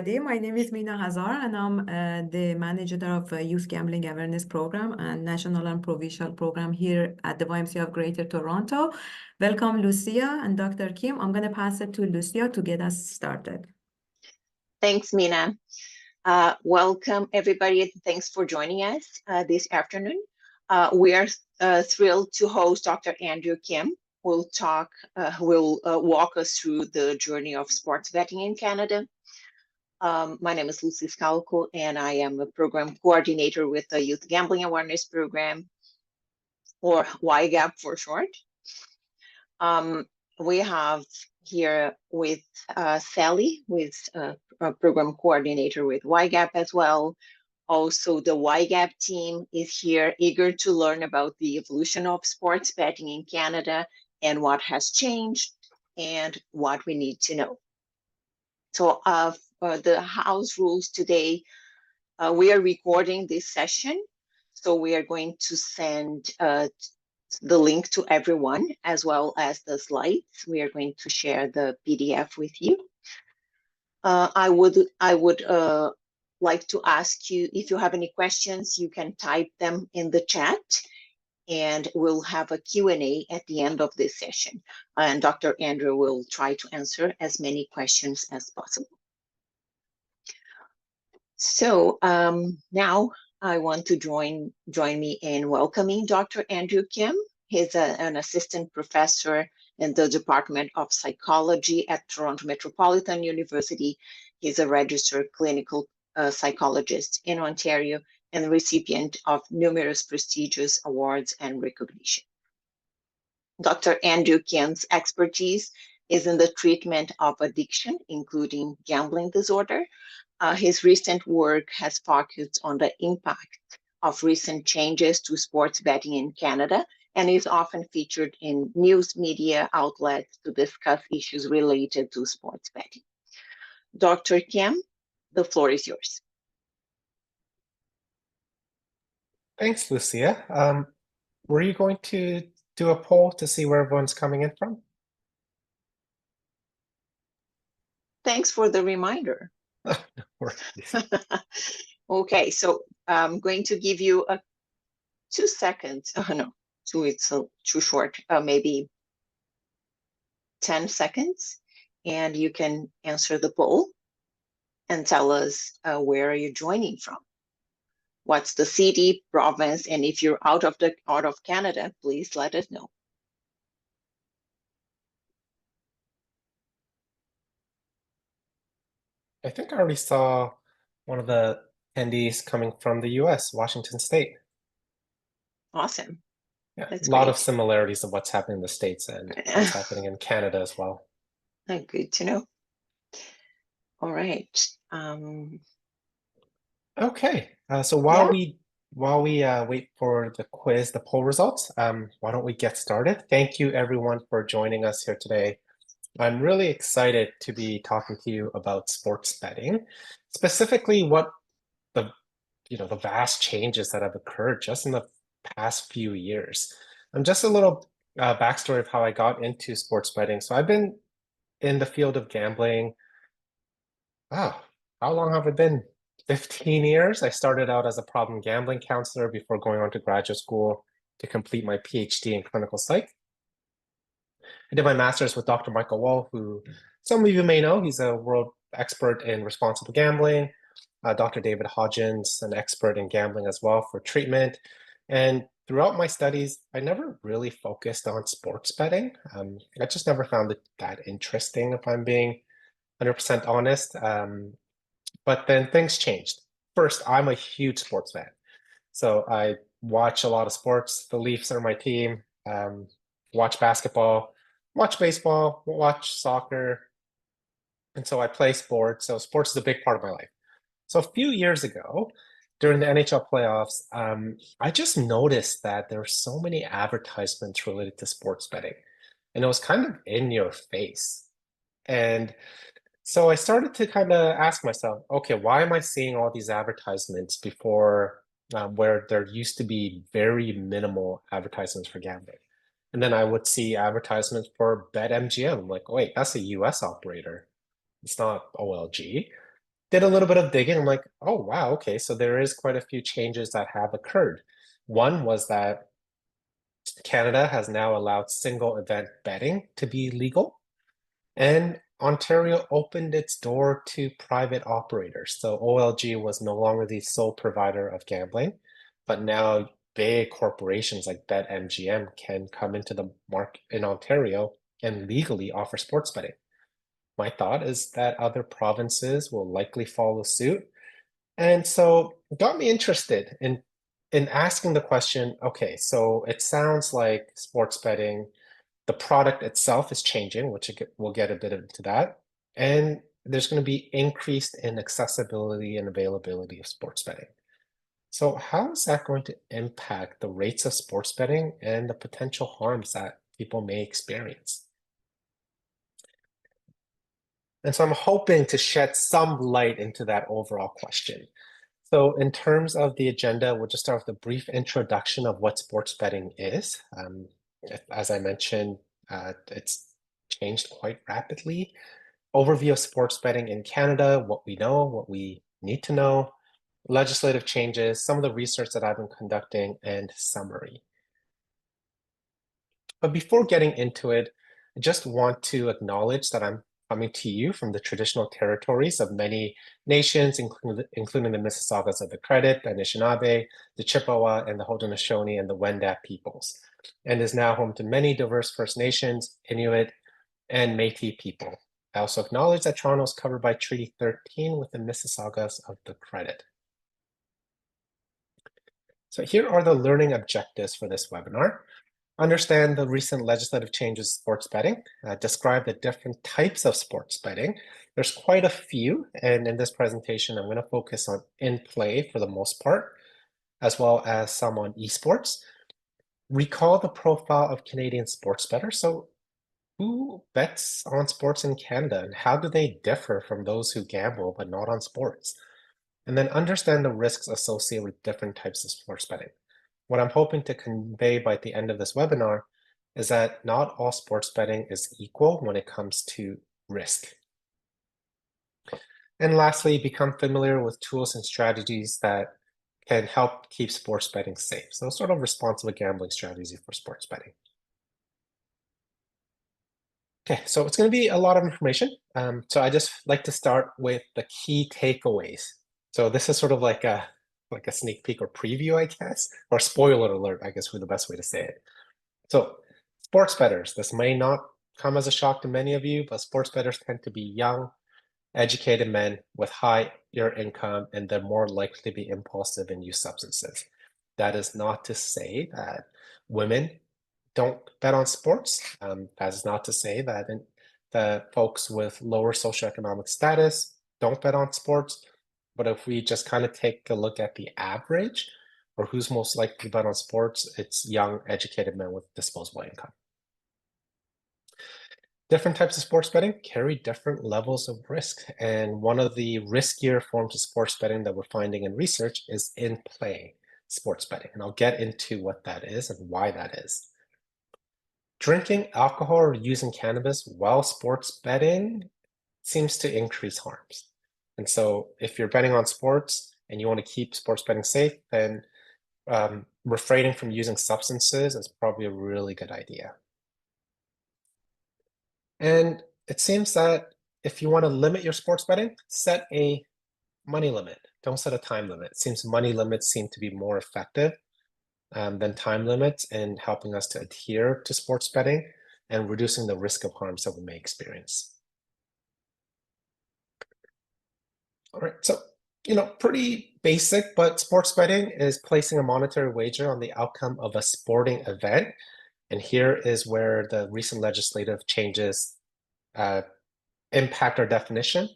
everybody. My name is Mina Hazar, and I'm the manager of Youth Gambling Awareness Program and National and Provincial Program here at the YMCA of Greater Toronto. Welcome, Lucia and Dr. Kim. I'm going to pass it to Lucia to get us started. Thanks, Mina. Welcome, everybody. Thanks for joining us this afternoon. We are thrilled to host Dr. Andrew Kim, who will walk us through the journey of sports betting in Canada. My name is Lucy Scalco, and I am a program coordinator with the Youth Gambling Awareness Program, or YGAP for short. We have here with Sally, who is a program coordinator with YGAP as well. Also, the YGAP team is here, eager to learn about the evolution of sports betting in Canada and what has changed and what we need to know. So the house rules today, we are recording this session. So we are going to send the link to everyone, as well as the slides. We are going to share the PDF with you. I would like to ask you, if you have any questions, you can type them in the chat, and we'll have a Q&A at the end of this session. And Dr. Andrew will try to answer as many questions as possible. So now I want to join me in welcoming Dr. Andrew Kim. He's an assistant professor in the Department of Psychology at Toronto Metropolitan University. He's a registered clinical psychologist in Ontario and the recipient of numerous prestigious awards and recognition. Dr. Andrew Kim's expertise is in the treatment of addiction, including gambling disorder. His recent work has focused on the impact of recent changes to sports betting in Canada, and is often featured in news media outlets to discuss issues related to sports betting. Dr. Kim, the floor is yours. Thanks, Lucia. Were you going to do a poll to see where everyone's coming in from? Thanks for the reminder. No worries. Okay, so I'm going to give you 2 seconds. Oh, no, it's too short, maybe 10 seconds, and you can answer the poll and tell us where are you joining from. What's the city, province, and if you're out of Canada, please let us know. I think I already saw one of the attendees coming from the US, Washington State. Awesome. Yeah, That's a lot great. of similarities of what's happening in the States and what's happening in Canada as well. Good to know. All right. Okay, so while we wait for the quiz, the poll results, why don't we get started? Thank you everyone for joining us here today. I'm really excited to be talking to you about sports betting, specifically what the vast changes that have occurred just in the past few years. And just a little backstory of how I got into sports betting. So I've been in the field of gambling. How long have I been? 15 years. I started out as a problem gambling counselor before going on to graduate school to complete my PhD in clinical psych. I did my master's with Dr. Michael Wall, who some of you may know. He's a world expert in responsible gambling. Dr. David Hodgins, an expert in gambling as well for treatment. And throughout my studies, I never really focused on sports betting. I just never found it that interesting, if I'm being 100% honest. But then things changed. First, I'm a huge sports fan. So I watch a lot of sports. The Leafs are my team. Watch basketball, watch baseball, watch soccer. And so I play sports. So sports is a big part of my life. So a few years ago, during the NHL playoffs, I just noticed that there were so many advertisements related to sports betting. And it was kind of in your face. And so I started to kind of ask myself, okay, why am I seeing all these advertisements before where there used to be very minimal advertisements for gambling? And then I would see advertisements for BetMGM. I'm like, wait, that's a US operator. It's not OLG. did a little bit of digging. I'm like, oh, wow, okay, so there is quite a few changes that have occurred. One was that Canada has now allowed single event betting to be legal, and Ontario opened its door to private operators. So OLG was no longer the sole provider of gambling, but now big corporations like BetMGM can come into the market in Ontario and legally offer sports betting. My thought is that other provinces will likely follow suit. And so it got me interested in asking the question, okay, so it sounds like sports betting, the product itself is changing, which we'll get a bit into that. And there's going to be increased in accessibility and availability of sports betting. So how is that going to impact the rates of sports betting and the potential harms that people may experience? And so I'm hoping to shed some light into that overall question. So in terms of the agenda, we'll just start with a brief introduction of what sports betting is. As I mentioned, it's changed quite rapidly. Overview of sports betting in Canada, what we know, what we need to know, legislative changes, some of the research that I've been conducting, and summary. But before getting into it, I just want to acknowledge that I'm coming to you from the traditional territories of many nations, including the Mississaugas of the Credit, the Anishinaabe, the Chippewa, and the Haudenosaunee and the Wendat peoples, and is now home to many diverse First Nations, Inuit, and Métis people. I also acknowledge that Toronto is covered by Treaty 13 with the Mississaugas of the Credit. So here are the learning objectives for this webinar. Understand the recent legislative changes to sports betting, describe the different types of sports betting. There's quite a few, and in this presentation, I'm going to focus on in-play for the most part, as well as some on esports. Recall the profile of Canadian sports bettors. So who bets on sports in Canada, and how do they differ from those who gamble but not on sports? And then understand the risks associated with different types of sports betting. What I'm hoping to convey by the end of this webinar is that not all sports betting is equal when it comes to risk. And lastly, become familiar with tools and strategies that can help keep sports betting safe. So sort of responsible gambling strategy for sports betting. Okay, so it's going to be a lot of information. So I just like to start with the key takeaways. So this is sort of like a sneak peek or preview, I guess, or spoiler alert, I guess would be the best way to say it. So sports bettors, this may not come as a shock to many of you, but sports bettors tend to be young, educated men with higher income, and they're more likely to be impulsive and use substances. That is not to say that women don't bet on sports. That is not to say that the folks with lower socioeconomic status don't bet on sports. But if we just kind of take a look at the average, or who's most likely to bet on sports, it's young, educated men with disposable income. Different types of sports betting carry different levels of risk. And one of the riskier forms of sports betting that we're finding in research is in-play sports betting. And I'll get into what that is and why that is. Drinking alcohol or using cannabis while sports betting seems to increase harms. And so if you're betting on sports and you want to keep sports betting safe, then refraining from using substances is probably a really good idea. And it seems that if you want to limit your sports betting, set a money limit. Don't set a time limit. It seems money limits seem to be more effective than time limits in helping us to adhere to sports betting and reducing the risk of harms that we may experience. All right, so, pretty basic, but sports betting is placing a monetary wager on the outcome of a sporting event. And here is where the recent legislative changes impact our definition,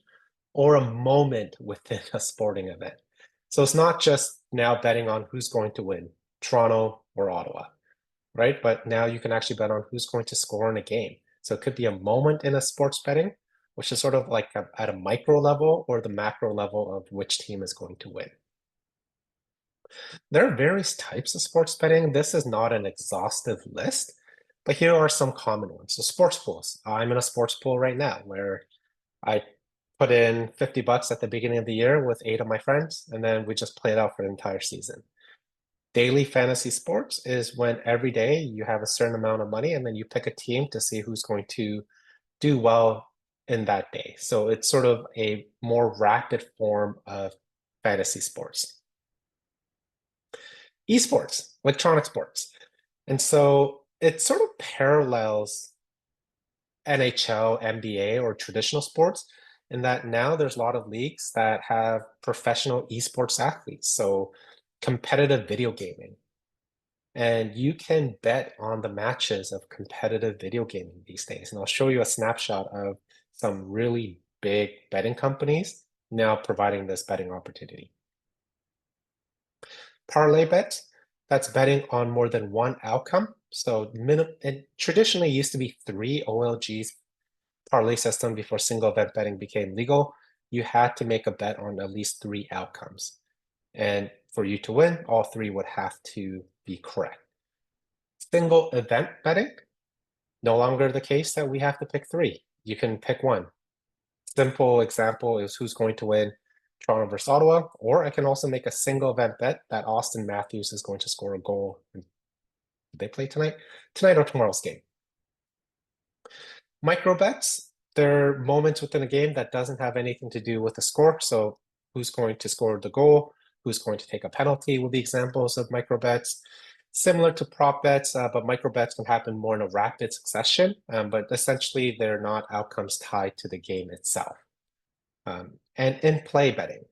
or a moment within a sporting event. So it's not just now betting on who's going to win, Toronto or Ottawa, right? But now you can actually bet on who's going to score in a game. So it could be a moment in a sports betting, which is sort of like at a micro level or the macro level of which team is going to win. There are various types of sports betting. This is not an exhaustive list, but here are some common ones. So sports pools. I'm in a sports pool right now where I put in 50 bucks at the beginning of the year with 8 of my friends, and then we just play it out for the entire season. Daily fantasy sports is when every day you have a certain amount of money and then you pick a team to see who's going to do well in that day. So it's sort of a more rapid form of fantasy sports. Esports, electronic sports. And so it sort of parallels NHL, NBA, or traditional sports in that now there's a lot of leagues that have professional esports athletes, so competitive video gaming. And you can bet on the matches of competitive video gaming these days. And I'll show you a snapshot of some really big betting companies now providing this betting opportunity. Parlay bets, that's betting on more than one outcome. So it traditionally used to be 3 OLGs parlay system before single event betting became legal. You had to make a bet on at least 3 outcomes. And for you to win, all 3 would have to be correct. Single event betting, no longer the case that we have to pick 3. You can pick 1. Simple example is who's going to win Toronto versus Ottawa, or I can also make a single event bet that Austin Matthews is going to score a goal. Did they play tonight? Tonight or tomorrow's game. Micro bets, they're moments within a game that doesn't have anything to do with the score. So who's going to score the goal, who's going to take a penalty will be examples of micro bets. Similar to prop bets, but micro bets can happen more in a rapid succession, but essentially they're not outcomes tied to the game itself. And in-play betting,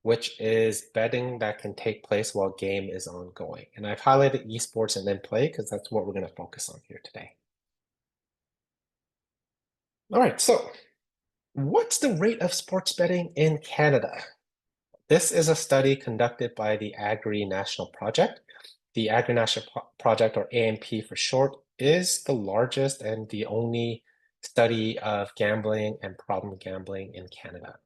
which is betting that can take place while game is ongoing. And I've highlighted esports and in-play because that's what we're going to focus on here today. All right, so what's the rate of sports betting in Canada? This is a study conducted by the Agri National Project. The Agri National Project, or ANP for short, is the largest and the only study of gambling and problem gambling in Canada.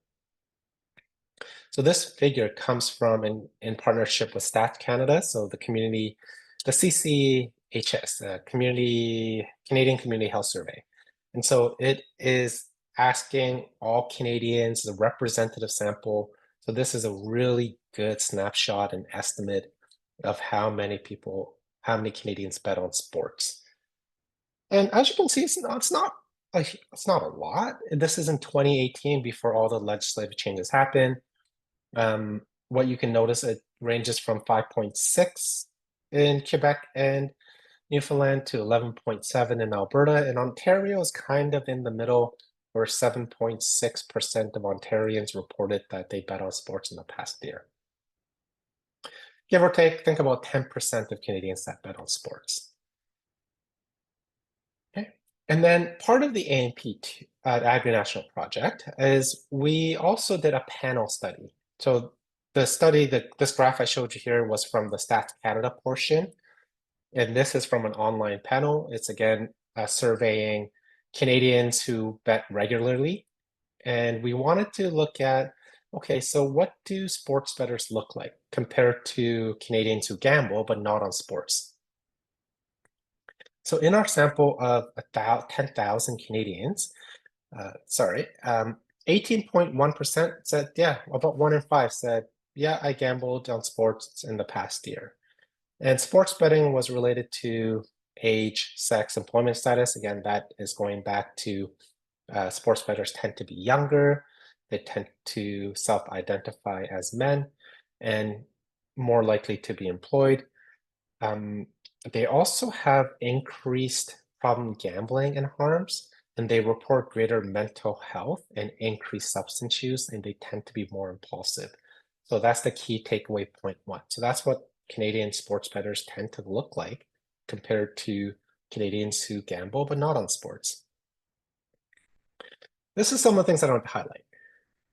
So this figure comes from in partnership with Stats Canada, so the CCHS, Canadian Community Health Survey. And so it is asking all Canadians, a representative sample. So this is a really good snapshot and estimate of how many Canadians bet on sports. And as you can see, it's not a lot. This is in 2018 before all the legislative changes happened. What you can notice, it ranges from 5.6 in Quebec and Newfoundland to 11.7 in Alberta, and Ontario is kind of in the middle, where 7.6% of Ontarians reported that they bet on sports in the past year. Give or take, think about 10% of Canadians that bet on sports. Okay. And then part of the ANP Agri National Project is we also did a panel study. So the study, this graph I showed you here was from the Stats Canada portion. And this is from an online panel. It's again surveying Canadians who bet regularly. And we wanted to look at, okay, so what do sports bettors look like compared to Canadians who gamble but not on sports? So in our sample of 10,000 Canadians, 18.1% said, yeah, about 1 in 5 said, yeah, I gambled on sports in the past year. And sports betting was related to age, sex, employment status. Again, that is going back to sports bettors tend to be younger. They tend to self-identify as men and more likely to be employed. They also have increased problem gambling and harms, and they report greater mental health and increased substance use, and they tend to be more impulsive. So that's the key takeaway point 1. So that's what Canadian sports bettors tend to look like compared to Canadians who gamble but not on sports. This is some of the things I want to highlight.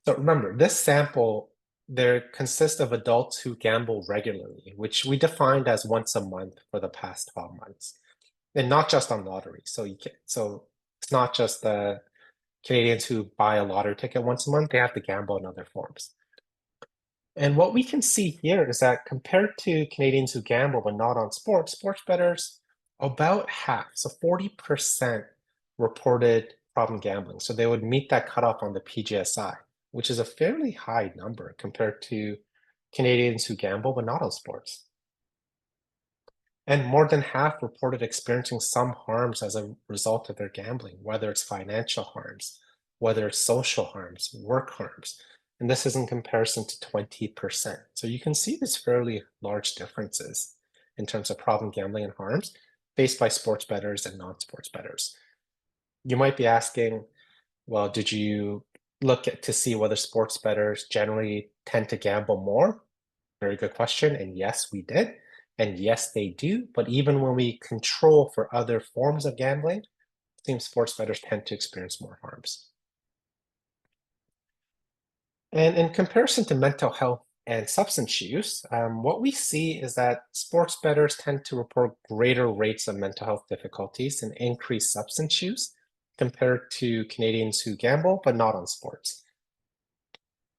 So remember, this sample, there consists of adults who gamble regularly, which we defined as once a month for the past 12 months, and not just on lottery. So it's not just the Canadians who buy a lottery ticket once a month, they have to gamble in other forms. And what we can see here is that compared to Canadians who gamble but not on sports, sports bettors, about half, so 40% reported problem gambling. So they would meet that cutoff on the PGSI, which is a fairly high number compared to Canadians who gamble but not on sports. And more than half reported experiencing some harms as a result of their gambling, whether it's financial harms, whether it's social harms, work harms. And this is in comparison to 20%. So you can see these fairly large differences in terms of problem gambling and harms faced by sports bettors and non-sports bettors. You might be asking, well, did you look at to see whether sports bettors generally tend to gamble more? Very good question. And yes, we did. And yes, they do. But even when we control for other forms of gambling, it seems sports bettors tend to experience more harms. And in comparison to mental health and substance use, what we see is that sports bettors tend to report greater rates of mental health difficulties and increased substance use compared to Canadians who gamble but not on sports.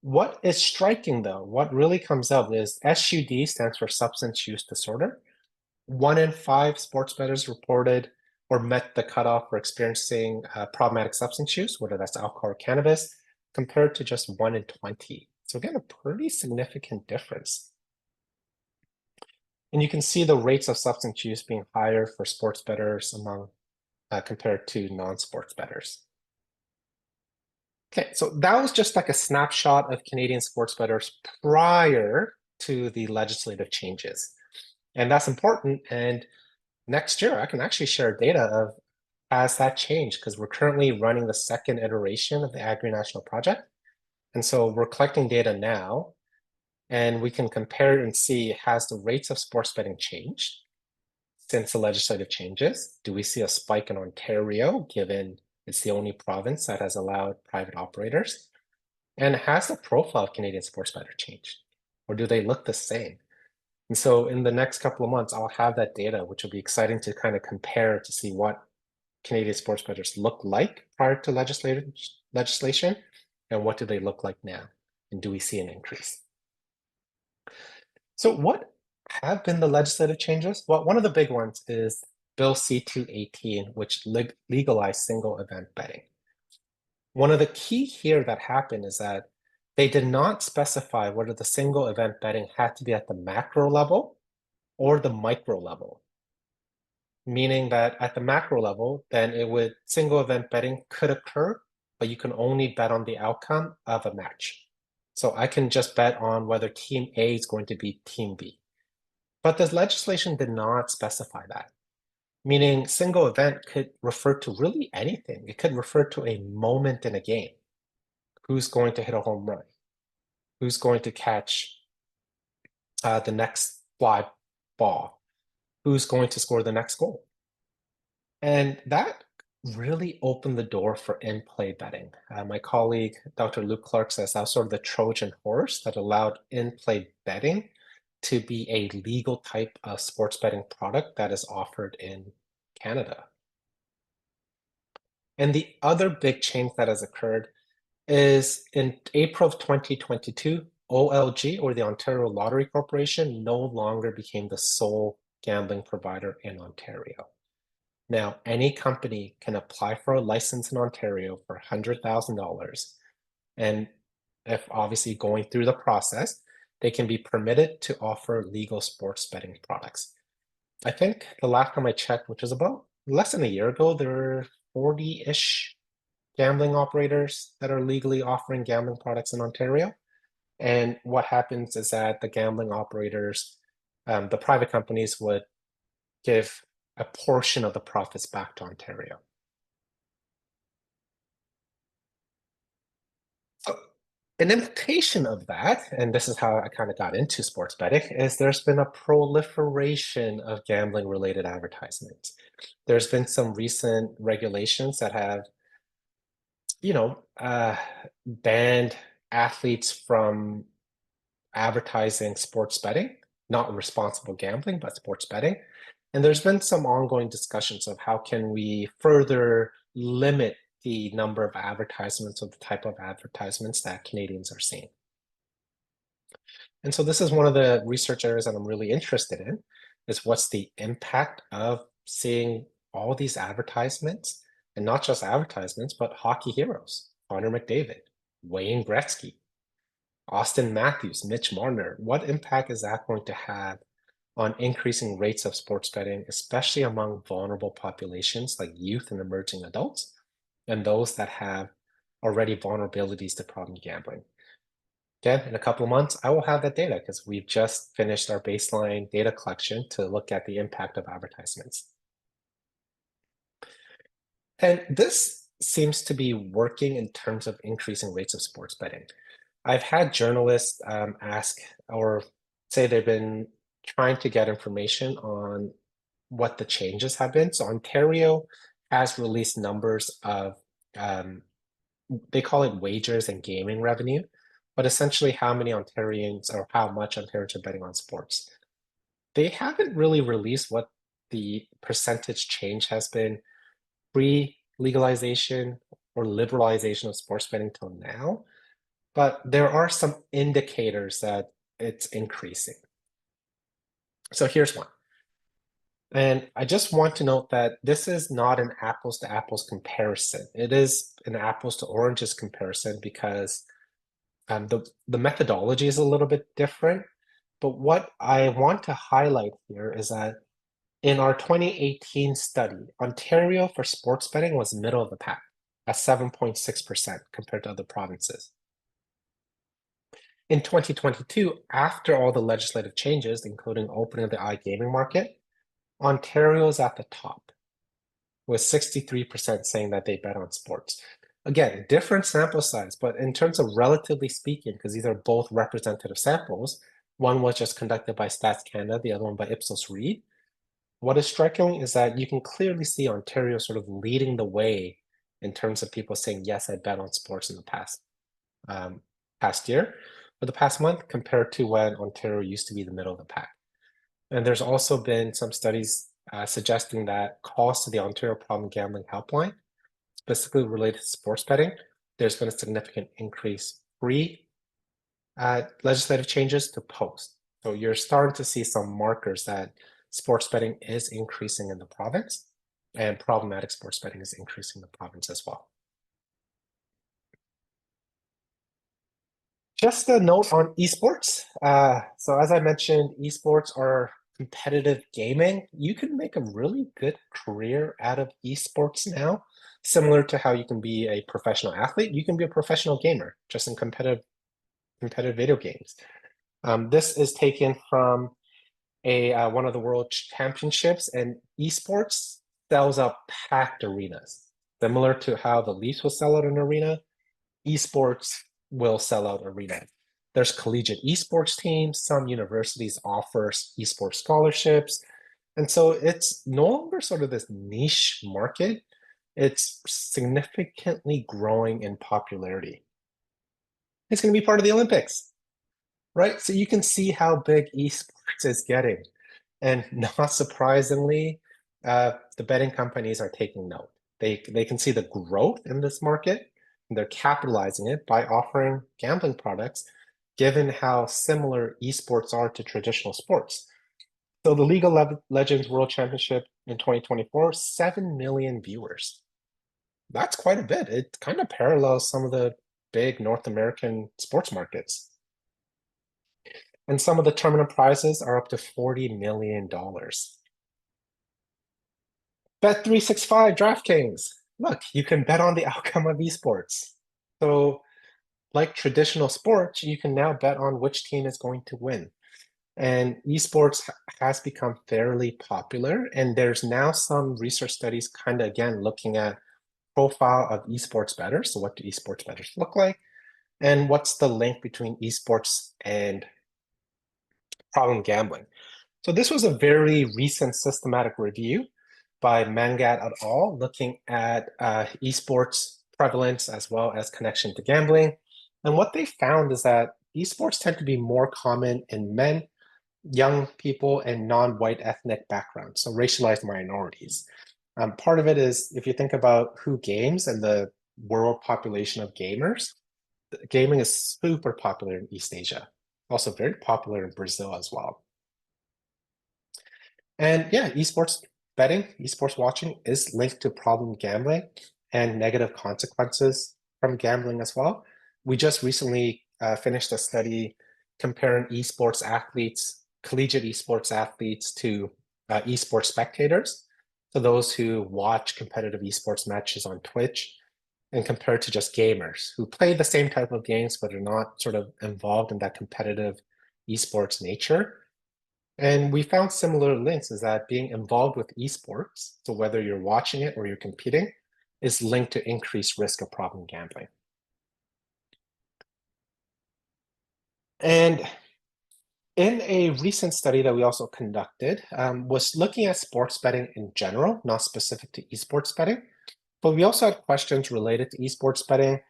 What is striking though, what really comes out is SUD stands for substance use disorder. 1 in 5 sports bettors reported or met the cutoff for experiencing problematic substance use, whether that's alcohol or cannabis, compared to just 1 in 20. So again, a pretty significant difference. And you can see the rates of substance use being higher for sports bettors among compared to non-sports bettors. Okay, so that was just like a snapshot of Canadian sports bettors prior to the legislative changes. And that's important. And next year, I can actually share data of has that changed, because we're currently running the second iteration of the Agri-National Project. And so we're collecting data now, and we can compare and see, has the rates of sports betting changed since the legislative changes? Do we see a spike in Ontario, given it's the only province that has allowed private operators? And has the profile of Canadian sports bettor changed? Or do they look the same? And so in the next couple of months, I'll have that data, which will be exciting to kind of compare to see what Canadian sports bettors look like prior to legislation, and what do they look like now? And do we see an increase? So what have been the legislative changes? Well, one of the big ones is Bill C-218, which legalized single event betting. One of the key here that happened is that they did not specify whether the single event betting had to be at the macro level or the micro level. Meaning that at the macro level, then single event betting could occur, but you can only bet on the outcome of a match. So I can just bet on whether team A is going to beat team B. But this legislation did not specify that. Meaning single event could refer to really anything. It could refer to a moment in a game. Who's going to hit a home run? Who's going to catch the next fly ball? Who's going to score the next goal? And that really opened the door for in-play betting. My colleague, Dr. Luke Clark, says that's sort of the Trojan horse that allowed in-play betting to be a legal type of sports betting product that is offered in Canada. And the other big change that has occurred is in April of 2022, OLG, or the Ontario Lottery Corporation, no longer became the sole gambling provider in Ontario. Now, any company can apply for a license in Ontario for $100,000. And if obviously going through the process, they can be permitted to offer legal sports betting products. I think the last time I checked, which was about less than a year ago, there were 40-ish gambling operators that are legally offering gambling products in Ontario. And what happens is that the gambling operators, the private companies, would give a portion of the profits back to Ontario. So an implication of that, and this is how I kind of got into sports betting, is there's been a proliferation of gambling related advertisements. There's been some recent regulations that have, banned athletes from advertising sports betting, not responsible gambling, but sports betting. And there's been some ongoing discussions of how can we further limit the number of advertisements, or the type of advertisements that Canadians are seeing. And so this is one of the research areas that I'm really interested in, is what's the impact of seeing all these advertisements And not just advertisements, but hockey heroes, Connor McDavid, Wayne Gretzky, Austin Matthews, Mitch Marner. What impact is that going to have on increasing rates of sports betting, especially among vulnerable populations like youth and emerging adults, and those that have already vulnerabilities to problem gambling? Again, in a couple of months, I will have that data because we've just finished our baseline data collection to look at the impact of advertisements. And this seems to be working in terms of increasing rates of sports betting. I've had journalists ask or say they've been trying to get information on what the changes have been. So Ontario has released numbers of, they call it wagers and gaming revenue, but essentially how many Ontarians or how much Ontarians are betting on sports. They haven't really released what the percentage change has been pre-legalization or liberalization of sports betting till now, but there are some indicators that it's increasing. So here's one. And I just want to note that this is not an apples to apples comparison. It is an apples to oranges comparison because the methodology is a little bit different. But what I want to highlight here is that in our 2018 study, Ontario for sports betting was middle of the pack at 7.6% compared to other provinces. In 2022, after all the legislative changes, including opening of the iGaming market, Ontario is at the top, with 63% saying that they bet on sports. Again, different sample size, but in terms of relatively speaking, because these are both representative samples, one was just conducted by Stats Canada, the other one by Ipsos Reid. What is striking is that you can clearly see Ontario sort of leading the way in terms of people saying, yes, I bet on sports in the past year, or the past month, compared to when Ontario used to be the middle of the pack. And there's also been some studies suggesting that calls to the Ontario Problem Gambling Helpline, specifically related to sports betting, there's been a significant increase pre-legislative changes to post. So you're starting to see some markers that sports betting is increasing in the province, and problematic sports betting is increasing in the province as well. Just a note on esports. So as I mentioned, esports are competitive gaming. You can make a really good career out of esports now, similar to how you can be a professional athlete. You can be a professional gamer just in competitive video games. This is taken from one of the world championships, and esports sells out packed arenas. Similar to how the Leafs will sell out an arena, esports will sell out arenas. There's collegiate esports teams. Some universities offer esports scholarships. And so it's no longer sort of this niche market. It's significantly growing in popularity. It's going to be part of the Olympics, right? So you can see how big esports is getting. And not surprisingly, the betting companies are taking note. They can see the growth in this market, and they're capitalizing it by offering gambling products, given how similar esports are to traditional sports. So the League of Legends World Championship in 2024, 7 million viewers. That's quite a bit. It kind of parallels some of the big North American sports markets. And some of the tournament prizes are up to $40 million. Bet365 DraftKings. Look, you can bet on the outcome of esports. So like traditional sports, you can now bet on which team is going to win. And esports has become fairly popular. And there's now some research studies kind of, again, looking at profile of esports bettors. So what do esports bettors look like? And what's the link between esports and problem gambling? So this was a very recent systematic review by Mangat et al. Looking at esports prevalence as well as connection to gambling. And what they found is that esports tend to be more common in men, young people, and non-white ethnic backgrounds, so racialized minorities. Part of it is, if you think about who games and the world population of gamers, gaming is super popular in East Asia, also very popular in Brazil as well. And yeah, esports betting, esports watching is linked to problem gambling and negative consequences from gambling as well. We just recently finished a study comparing esports athletes, collegiate esports athletes to esports spectators. So those who watch competitive esports matches on Twitch, and compared to just gamers who play the same type of games but are not sort of involved in that competitive esports nature. And we found similar links, is that being involved with esports, so whether you're watching it or you're competing, is linked to increased risk of problem gambling. And in a recent study that we also conducted, was looking at sports betting in general, not specific to esports betting, but we also had questions related to esports betting.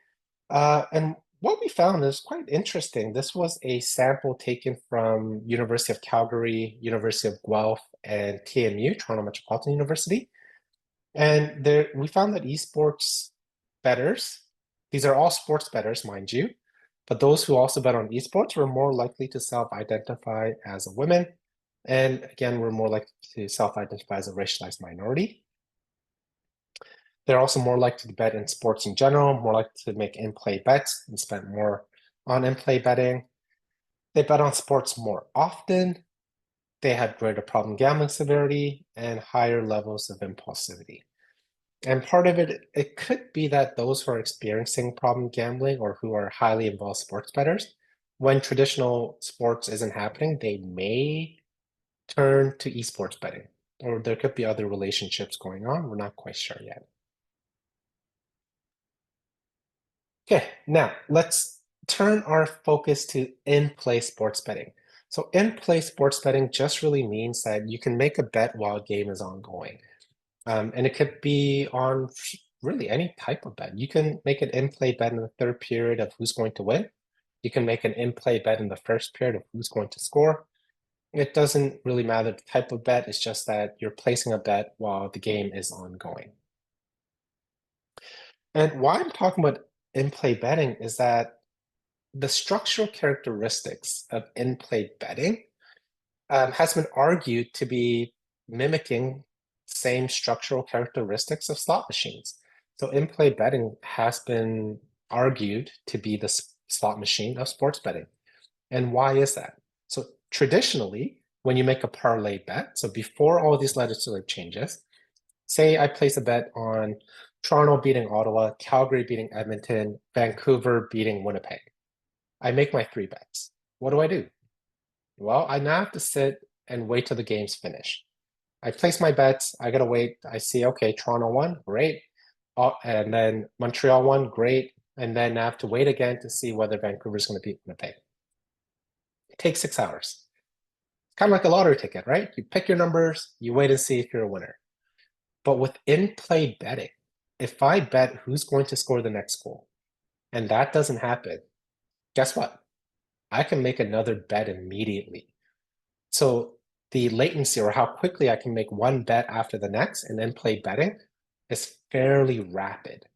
And what we found is quite interesting. This was a sample taken from University of Calgary, University of Guelph, and TMU, Toronto Metropolitan University. And there we found that esports bettors, these are all sports bettors, mind you, but those who also bet on esports were more likely to self-identify as a woman. And again, were more likely to self-identify as a racialized minority. They're also more likely to bet in sports in general, more likely to make in-play bets and spend more on in-play betting. They bet on sports more often. They have greater problem gambling severity and higher levels of impulsivity. And part of it could be that those who are experiencing problem gambling or who are highly involved sports bettors, when traditional sports isn't happening, they may turn to esports betting, or there could be other relationships going on. We're not quite sure yet. Okay, now let's turn our focus to in-play sports betting. So in-play sports betting just really means that you can make a bet while a game is ongoing. And it could be on really any type of bet. You can make an in-play bet in the third period of who's going to win. You can make an in-play bet in the first period of who's going to score. It doesn't really matter the type of bet, it's just that you're placing a bet while the game is ongoing. And why I'm talking about in-play betting is that the structural characteristics of in-play betting has been argued to be mimicking same structural characteristics of slot machines. So in-play betting has been argued to be the slot machine of sports betting. And why is that? So traditionally, when you make a parlay bet, so before all these legislative changes, say I place a bet on Toronto beating Ottawa, Calgary beating Edmonton, Vancouver beating Winnipeg. I make my 3 bets. What do? Well, I now have to sit and wait till the game's finish. I place my bets, I gotta wait, I see, okay, Toronto won, great. And then Montreal won, great. And then I have to wait again to see whether Vancouver's gonna beat Winnipeg. It takes 6 hours. It's kind of like a lottery ticket, right? You pick your numbers, you wait and see if you're a winner. But with in-play betting, if I bet who's going to score the next goal, and that doesn't happen, guess what? I can make another bet immediately. So the latency, or how quickly I can make one bet after the next and then play betting, is fairly rapid.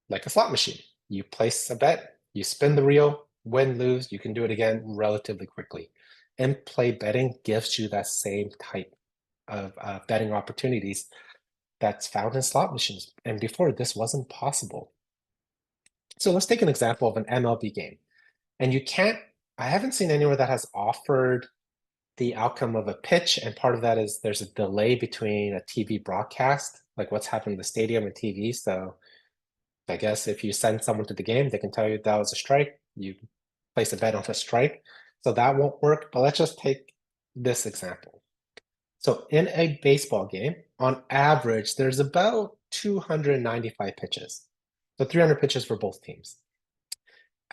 Like a slot machine. You place a bet, you spin the reel, win, lose, you can do it again relatively quickly. In-play betting gives you that same type of betting opportunities that's found in slot machines. And before, this wasn't possible. So let's take an example of an MLB game. And I haven't seen anywhere that has offered the outcome of a pitch, and part of that is there's a delay between a TV broadcast, like what's happened in the stadium and TV. So I guess if you send someone to the game, they can tell you that was a strike. You place a bet on a strike. So that won't work, but let's just take this example. So in a baseball game, on average, there's about 295 pitches. So 300 pitches for both teams.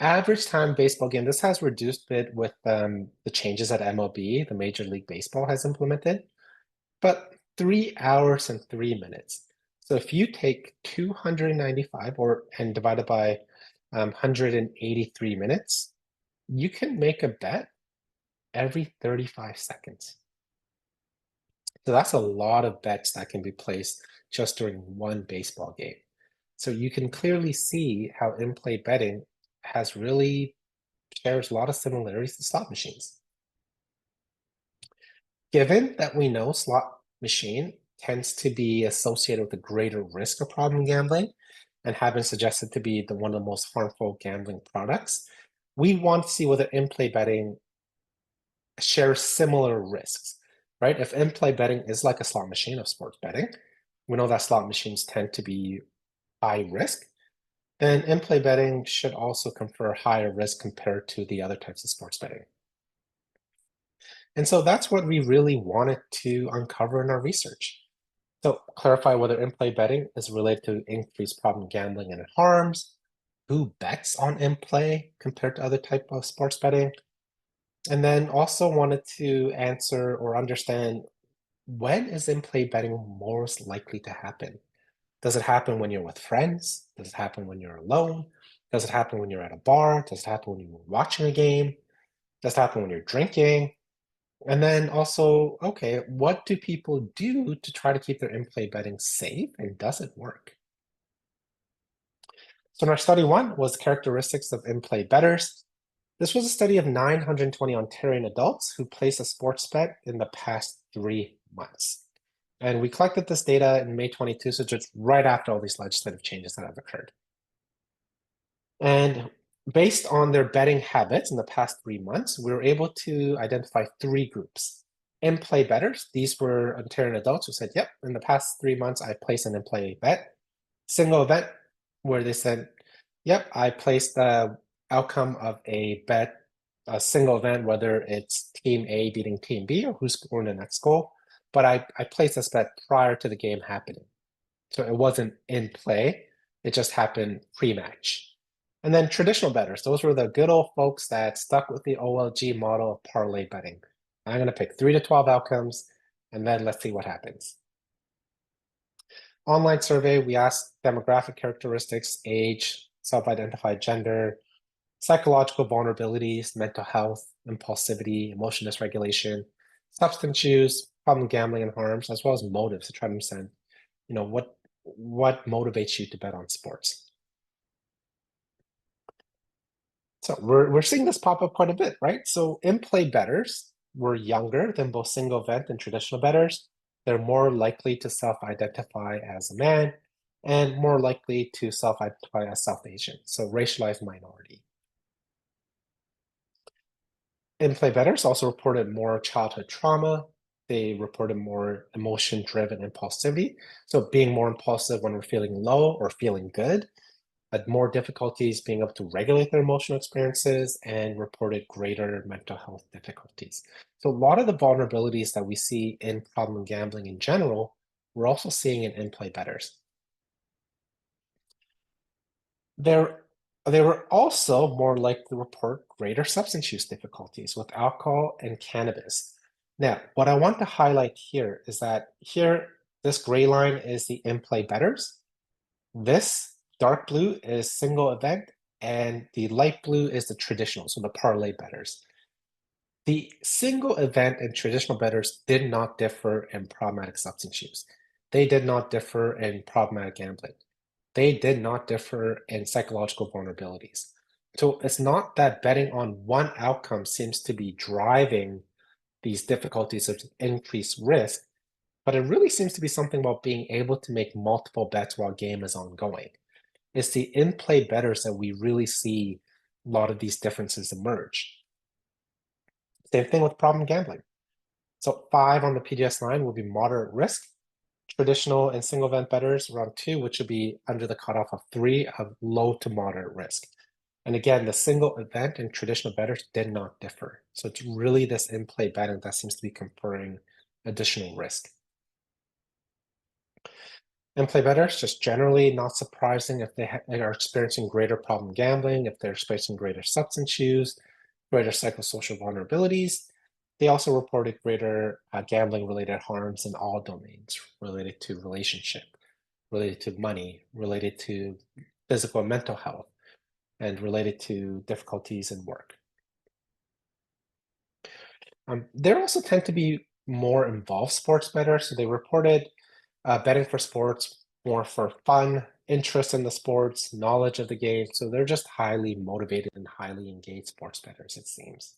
Average time baseball game, this has reduced a bit with the changes that MLB, the Major League Baseball, has implemented, but 3 hours and 3 minutes. So if you take 295 and divide it by 183 minutes, you can make a bet every 35 seconds. So that's a lot of bets that can be placed just during one baseball game. So you can clearly see how in-play betting shares a lot of similarities to slot machines. Given that we know slot machine tends to be associated with a greater risk of problem gambling and have been suggested to be one of the most harmful gambling products. We want to see whether in-play betting shares similar risks, right? If in-play betting is like a slot machine of sports betting, we know that slot machines tend to be high risk, then in-play betting should also confer higher risk compared to the other types of sports betting. And so that's what we really wanted to uncover in our research. So clarify whether in-play betting is related to increased problem gambling and harms, who bets on in-play compared to other type of sports betting, and then also wanted to answer or understand, when is in-play betting most likely to happen? Does it happen when you're with friends? Does it happen when you're alone? Does it happen when you're at a bar? Does it happen when you're watching a game? Does it happen when you're drinking? And then also, okay, what do people do to try to keep their in-play betting safe, and does it work? So in our study one was characteristics of in-play bettors. This was a study of 920 Ontarian adults who placed a sports bet in the past 3 months. And we collected this data in May 22, so just right after all these legislative changes that have occurred. And based on their betting habits in the past 3 months, we were able to identify 3 groups. In-play bettors, these were Ontarian adults who said, yep, in the past 3 months, I placed an in-play bet. Single event, where they said, yep, I placed the outcome of a bet, a single event, whether it's team A beating team B or who's scoring the next goal, but I placed this bet prior to the game happening. So it wasn't in play, it just happened pre-match. And then traditional bettors, those were the good old folks that stuck with the OLG model of parlay betting. I'm going to pick 3 to 12 outcomes, and then let's see what happens. Online survey, we asked demographic characteristics, age, self-identified gender, psychological vulnerabilities, mental health, impulsivity, emotion dysregulation, substance use, problem gambling and harms, as well as motives to try to understand, what motivates you to bet on sports. So we're seeing this pop up quite a bit, right? So in-play bettors were younger than both single event and traditional bettors. They're more likely to self-identify as a man and more likely to self-identify as South Asian, so racialized minority. In-play bettors also reported more childhood trauma. They reported more emotion-driven impulsivity. So being more impulsive when we're feeling low or feeling good, had more difficulties being able to regulate their emotional experiences, and reported greater mental health difficulties. So a lot of the vulnerabilities that we see in problem gambling in general, we're also seeing in in-play bettors. They were also more likely to report greater substance use difficulties with alcohol and cannabis. Now, what I want to highlight here is that this gray line is the in-play bettors. This dark blue is single event, and the light blue is the traditional, so the parlay bettors. The single event and traditional bettors did not differ in problematic substance use. They did not differ in problematic gambling. They did not differ in psychological vulnerabilities. So it's not that betting on one outcome seems to be driving these difficulties of increased risk, but it really seems to be something about being able to make multiple bets while game is ongoing. It's the in-play bettors that we really see a lot of these differences emerge. Same thing with problem gambling. So 5 on the PGS line will be moderate risk. Traditional and single event bettors around 2, which would be under the cutoff of 3 of low to moderate risk. And again, the single event and traditional bettors did not differ. So it's really this in-play betting that seems to be conferring additional risk. In-play bettors, just generally not surprising if they are experiencing greater problem gambling, if they're experiencing greater substance use, greater psychosocial vulnerabilities. They also reported greater gambling-related harms in all domains related to relationship, related to money, related to physical and mental health, and related to difficulties in work. They also tend to be more involved sports bettors, so they reported betting for sports more for fun, interest in the sports, knowledge of the game. So they're just highly motivated and highly engaged sports bettors, it seems.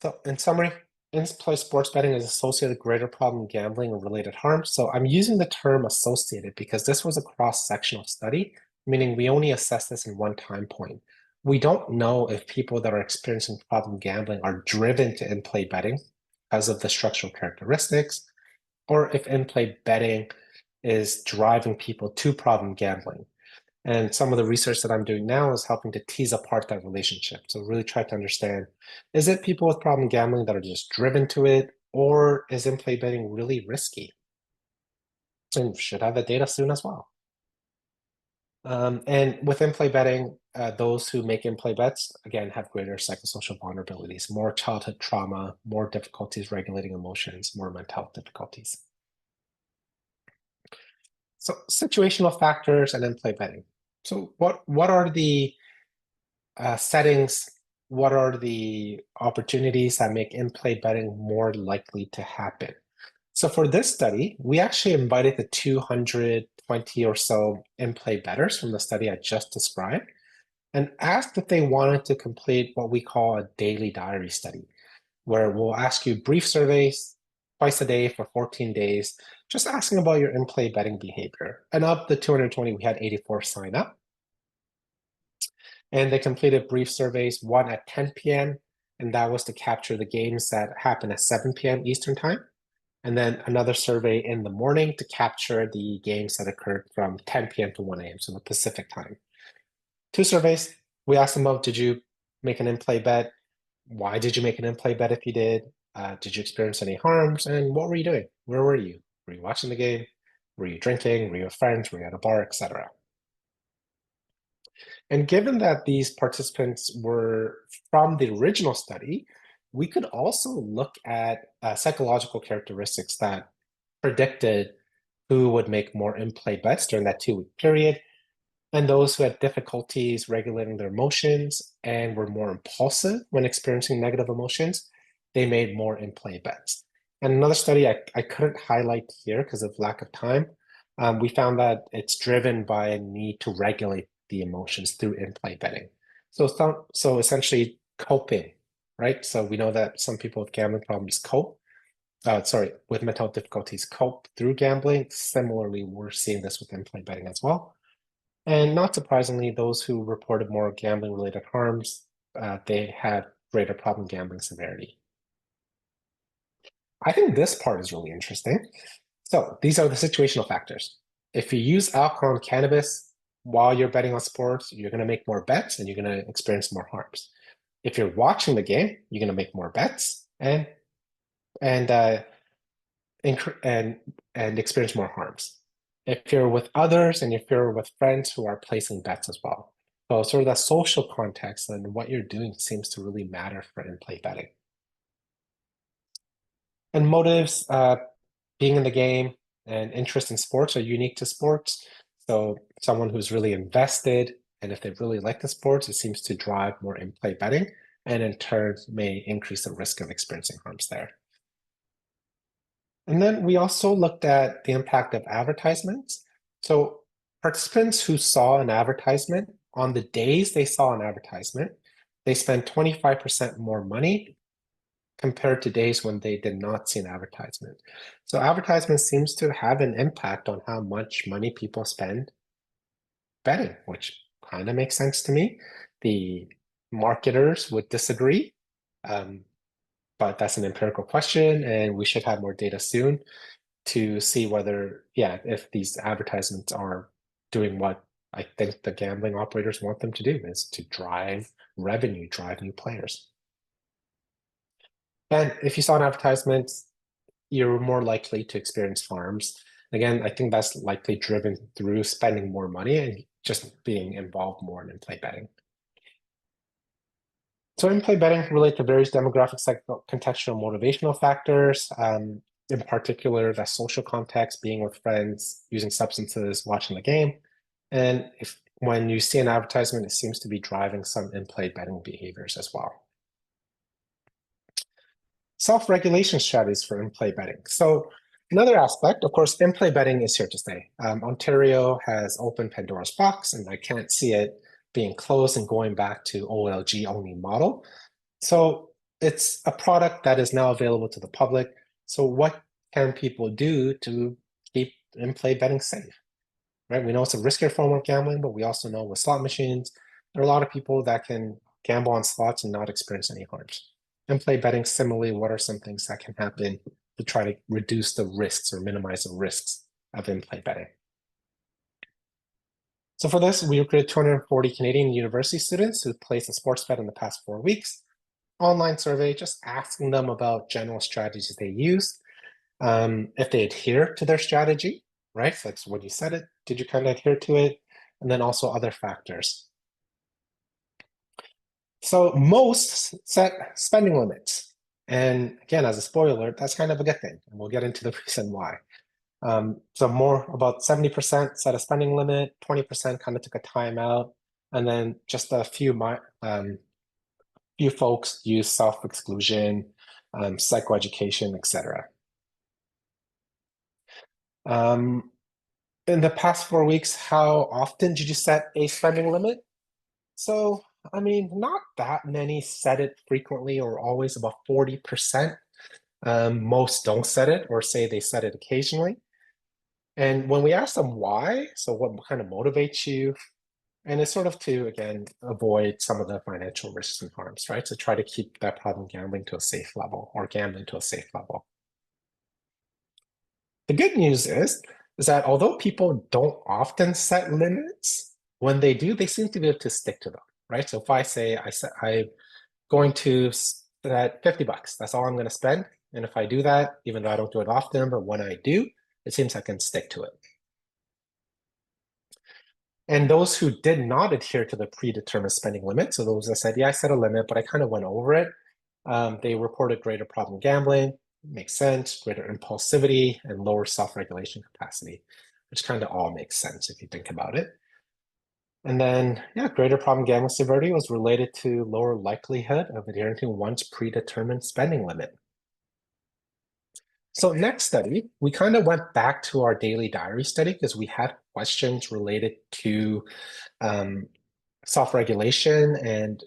So in summary, in-play sports betting is associated with greater problem gambling and related harm. So I'm using the term associated because this was a cross-sectional study, meaning we only assess this in one time point. We don't know if people that are experiencing problem gambling are driven to in-play betting because of the structural characteristics, or if in-play betting is driving people to problem gambling. And some of the research that I'm doing now is helping to tease apart that relationship. So really try to understand, is it people with problem gambling that are just driven to it, or is in-play betting really risky? And should have the data soon as well. And with in-play betting, those who make in-play bets, again, have greater psychosocial vulnerabilities, more childhood trauma, more difficulties regulating emotions, more mental health difficulties. So situational factors and in-play betting. So what are the settings? What are the opportunities that make in-play betting more likely to happen? So for this study, we actually invited the 220 or so in-play bettors from the study I just described and asked if they wanted to complete what we call a daily diary study, where we'll ask you brief surveys twice a day for 14 days, just asking about your in-play betting behavior. And of the 220, we had 84 sign up. And they completed brief surveys, one at 10 p.m., and that was to capture the games that happen at 7 p.m. Eastern time. And then another survey in the morning to capture the games that occurred from 10 p.m. to 1 a.m., so the Pacific time. 2 surveys, we asked them about, did you make an in-play bet? Why did you make an in-play bet if you did? Did you experience any harms? And what were you doing? Where were you? Were you watching the game? Were you drinking? Were you with friends? Were you at a bar, etc.? And given that these participants were from the original study, we could also look at psychological characteristics that predicted who would make more in-play bets during that 2-week period, and those who had difficulties regulating their emotions and were more impulsive when experiencing negative emotions, they made more in-play bets. And another study I couldn't highlight here because of lack of time, we found that it's driven by a need to regulate the emotions through in-play betting. So essentially coping, right? So we know that some people with gambling problems with mental difficulties cope through gambling. Similarly, we're seeing this with in-play betting as well. And not surprisingly, those who reported more gambling-related harms, they had greater problem gambling severity. I think this part is really interesting. So these are the situational factors. If you use alcohol and cannabis while you're betting on sports, you're going to make more bets and you're going to experience more harms. If you're watching the game, you're going to make more bets and experience more harms. If you're with others and if you're with friends who are placing bets as well. So sort of that social context and what you're doing seems to really matter for in-play betting. And motives, being in the game and interest in sports are unique to sports. So someone who's really invested, and if they really like the sports, it seems to drive more in-play betting, and in turn may increase the risk of experiencing harms there. And then we also looked at the impact of advertisements. So participants who saw an advertisement, on the days they saw an advertisement, they spent 25% more money compared to days when they did not see an advertisement. So advertisement seems to have an impact on how much money people spend betting, which kind of makes sense to me. The marketers would disagree, but that's an empirical question, and we should have more data soon to see whether, if these advertisements are doing what I think the gambling operators want them to do, is to drive revenue, drive new players. And if you saw an advertisement, you're more likely to experience harms. Again, I think that's likely driven through spending more money and just being involved more in in-play betting. So in-play betting relate to various demographic, contextual, motivational factors. In particular, the social context, being with friends, using substances, watching the game. And when you see an advertisement, it seems to be driving some in-play betting behaviors as well. Self-regulation strategies for in-play betting. So another aspect, of course, in-play betting is here to stay. Ontario has opened Pandora's box, and I can't see it being closed and going back to OLG only model. So it's a product that is now available to the public. So what can people do to keep in-play betting safe? Right? We know it's a riskier form of gambling, but we also know with slot machines, there are a lot of people that can gamble on slots and not experience any harms. In-play betting, similarly, what are some things that can happen to try to reduce the risks or minimize the risks of in-play betting? So for this, we recruited 240 Canadian university students who placed a sports bet in the past 4 weeks. Online survey, just asking them about general strategies they use, if they adhere to their strategy, right? So that's when you set it, did you kind of adhere to it? And then also other factors. So most set spending limits. And again, as a spoiler, that's kind of a good thing. And we'll get into the reason why. So more about 70% set a spending limit, 20% kind of took a timeout, and then just a few folks use self-exclusion, psychoeducation, etc. In the past 4 weeks, how often did you set a spending limit? So, I mean, not that many set it frequently or always, about 40%. Most don't set it or say they set it occasionally. And when we ask them why, so what kind of motivates you? And it's sort of to, again, avoid some of the financial risks and harms, right? So try to keep that problem gambling to a safe level or gambling to a safe level. The good news is that although people don't often set limits, when they do, they seem to be able to stick to them, right? So if I say I'm going to set $50, that's all I'm going to spend. And if I do that, even though I don't do it often, but when I do, it seems I can stick to it. And those who did not adhere to the predetermined spending limit, so those that said, yeah, I set a limit, but I kind of went over it, they reported greater problem gambling, makes sense, greater impulsivity, and lower self-regulation capacity, which kind of all makes sense if you think about it. And then, yeah, greater problem gambling severity was related to lower likelihood of adhering to one's predetermined spending limit. So next study, we kind of went back to our daily diary study because we had questions related to self-regulation, and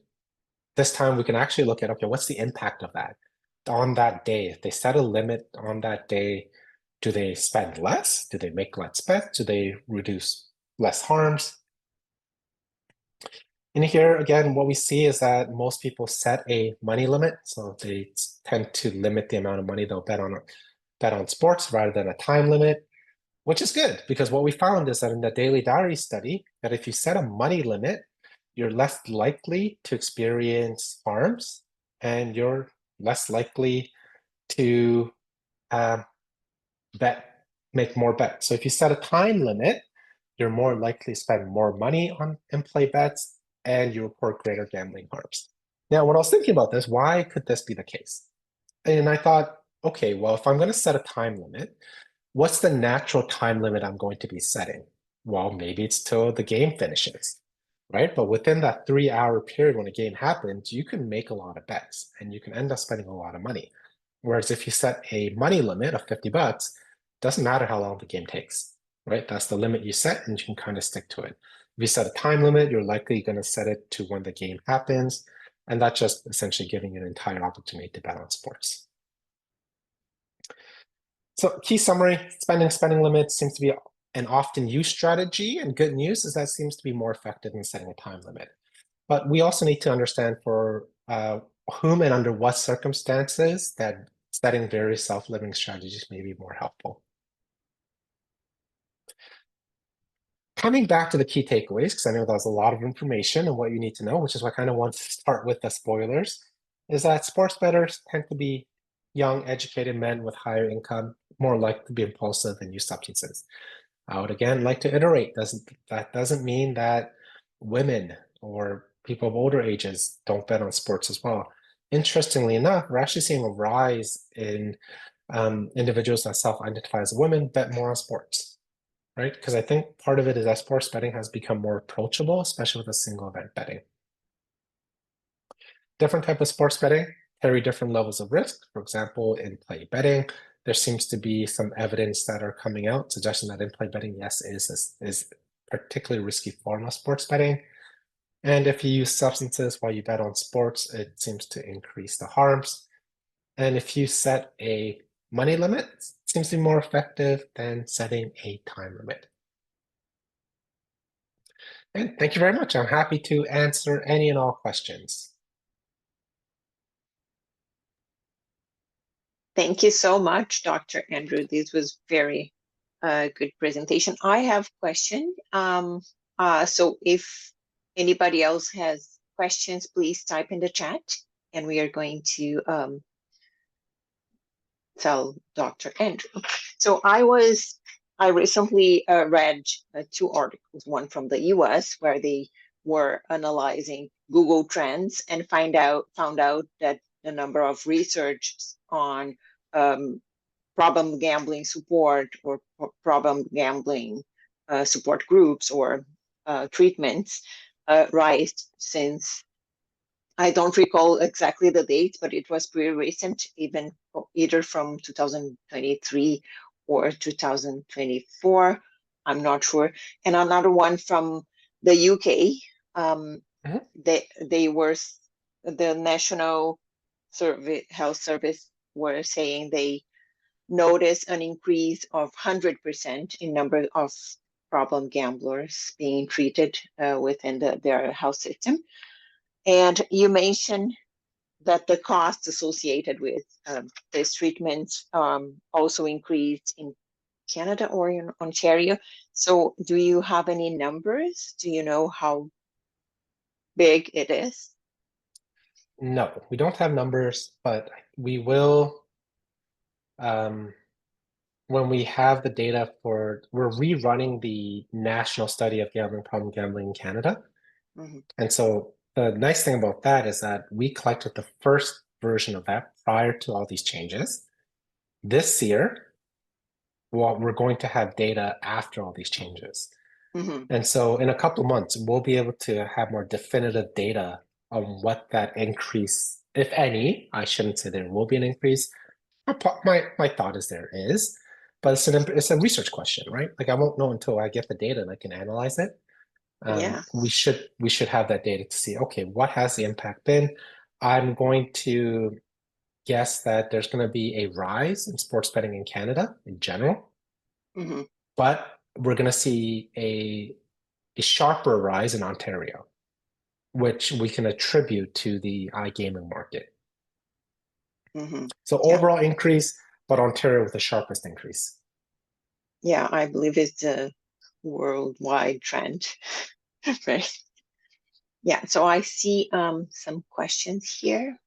this time we can actually look at, okay, what's the impact of that on that day? If they set a limit on that day, do they spend less? Do they make less bets? Do they reduce less harms? And here, again, what we see is that most people set a money limit. So they tend to limit the amount of money they'll bet on sports rather than a time limit, which is good because what we found is that in the daily diary study, that if you set a money limit, you're less likely to experience harms and you're less likely to make more bets. So if you set a time limit, you're more likely to spend more money on in-play bets and you report greater gambling harms. Now, when I was thinking about this, why could this be the case? And I thought, okay, well, if I'm going to set a time limit, what's the natural time limit I'm going to be setting? Well, maybe it's till the game finishes, right? But within that 3-hour period when a game happens, you can make a lot of bets and you can end up spending a lot of money. Whereas if you set a money limit of $50, doesn't matter how long the game takes, right? That's the limit you set and you can kind of stick to it. If you set a time limit, you're likely going to set it to when the game happens. And that's just essentially giving you an entire opportunity to bet on sports. So key summary, spending limits seems to be an often used strategy, and good news is that seems to be more effective than setting a time limit. But we also need to understand for whom and under what circumstances that setting various self-limiting strategies may be more helpful. Coming back to the key takeaways, because I know that was a lot of information and what you need to know, which is why I kind of want to start with the spoilers, is that sports bettors tend to be young, educated men with higher income, more likely to be impulsive and use substances. I would again like to iterate, that doesn't mean that women or people of older ages don't bet on sports as well. Interestingly enough, we're actually seeing a rise in individuals that self-identify as women bet more on sports, right? Because I think part of it is that sports betting has become more approachable, especially with a single event betting. Different type of sports betting carry different levels of risk. For example, in-play betting, there seems to be some evidence that are coming out suggesting that in-play betting, yes, is a particularly risky form of sports betting. And if you use substances while you bet on sports, it seems to increase the harms. And if you set a money limit, it seems to be more effective than setting a time limit. And thank you very much. I'm happy to answer any and all questions. Thank you so much, Dr. Andrew. This was very good presentation. I have a question. So if anybody else has questions, please type in the chat, and we are going to tell Dr. Andrew. So I recently read two articles, one from the US where they were analyzing Google Trends and found out that the number of research on problem gambling support or problem gambling support groups or treatments rise since, I don't recall exactly the date, but it was pretty recent, even either from 2023 or 2024. I'm not sure. And another one from the UK. They were, the National Health Service were saying they noticed an increase of 100% in number of problem gamblers being treated within their health system. And you mentioned that the costs associated with this treatment also increased in Canada or in Ontario. So do you have any numbers? Do you know how big it is? No, we don't have numbers, but we will, when we have the data we're rerunning the national study of problem gambling in Canada. Mm-hmm. And so the nice thing about that is that we collected the first version of that prior to all these changes. This year, we're going to have data after all these changes. Mm-hmm. And so in a couple of months, we'll be able to have more definitive data on what that increase, if any, I shouldn't say there will be an increase. My thought is there is, but it's a research question, right? Like I won't know until I get the data and I can analyze it. Yeah. We should have that data to see, okay, what has the impact been? I'm going to guess that there's going to be a rise in sports betting in Canada in general, Mm-hmm. but we're going to see a sharper rise in Ontario, which we can attribute to the iGaming market. Mm-hmm. So overall increase, but Ontario with the sharpest increase. Yeah, I believe it's a worldwide trend, right? Yeah, so I see some questions here.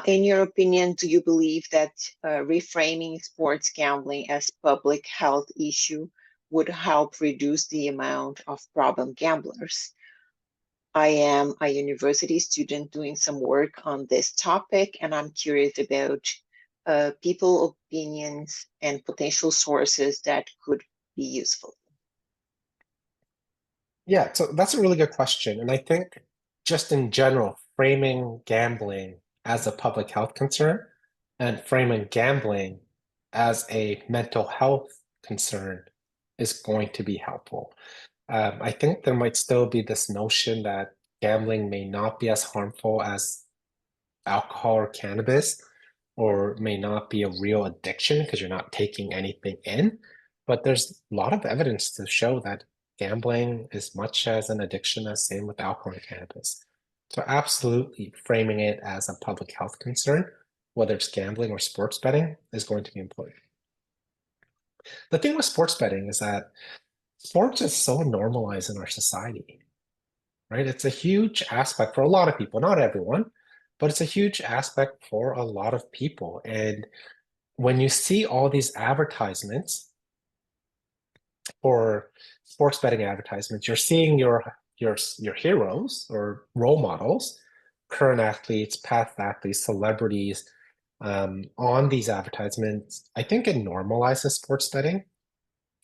In your opinion, do you believe that reframing sports gambling as public health issue would help reduce the amount of problem gamblers? I am a university student doing some work on this topic, and I'm curious about people opinions and potential sources that could be useful. Yeah, so that's a really good question. And I think just in general, framing gambling as a public health concern and framing gambling as a mental health concern is going to be helpful. I think there might still be this notion that gambling may not be as harmful as alcohol or cannabis, or may not be a real addiction because you're not taking anything in. But there's a lot of evidence to show that gambling is much as an addiction as same with alcohol and cannabis. So absolutely framing it as a public health concern, whether it's gambling or sports betting, is going to be important. The thing with sports betting is that sports is so normalized in our society, right? It's a huge aspect for a lot of people, not everyone, but it's a huge aspect for a lot of people. And when you see all these advertisements for sports betting advertisements, you're seeing your heroes or role models, current athletes, past athletes, celebrities on these advertisements. I think it normalizes sports betting.